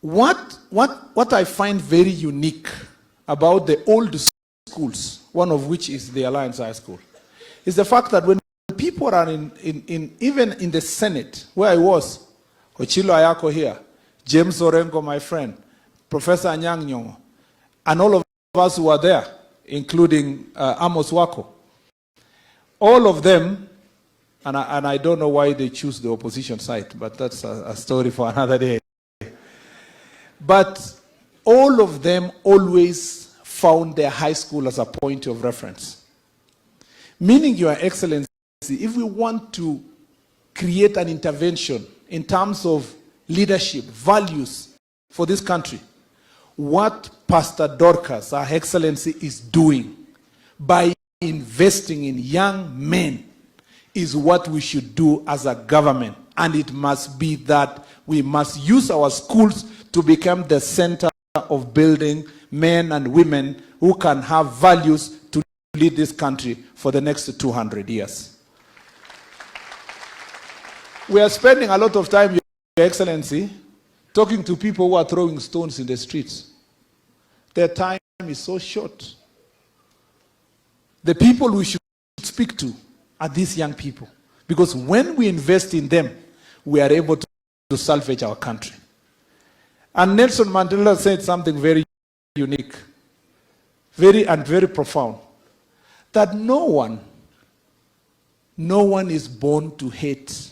What I find very unique about the old schools, one of which is the Alliance High School, is the fact that when people are even in the Senate, where I was, Ochilo Yako here, James Orengo, my friend, Professor Anyang Nyong'o, and all of us who were there, including Amos Wako, all of them, and I don't know why they choose the opposition side, but that's a story for another day. But all of them always found their high school as a point of reference. Meaning, Your Excellency, if we want to create an intervention in terms of leadership, values for this country, what Pastor Dorcas, Her Excellency, is doing by investing in young men is what we should do as a government. And it must be that we must use our schools to become the center of building men and women who can have values to lead this country for the next 200 years. We are spending a lot of time, Your Excellency, talking to people who are throwing stones in the streets. Their time is so short. The people we should speak to are these young people. Because when we invest in them, we are able to salvage our country. And Nelson Mandela said something very unique, very profound, that no one is born to hate.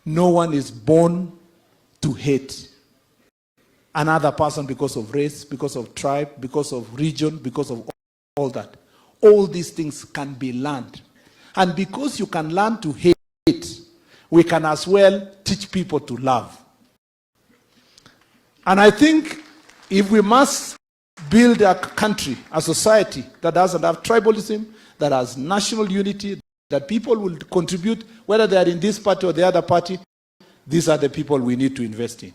No one is born to hate another person because of race, because of tribe, because of region, because of all that. All these things can be learned. And because you can learn to hate, we can as well teach people to love. And I think if we must build a country, a society that doesn't have tribalism, that has national unity, that people will contribute, whether they are in this party or the other party, these are the people we need to invest in.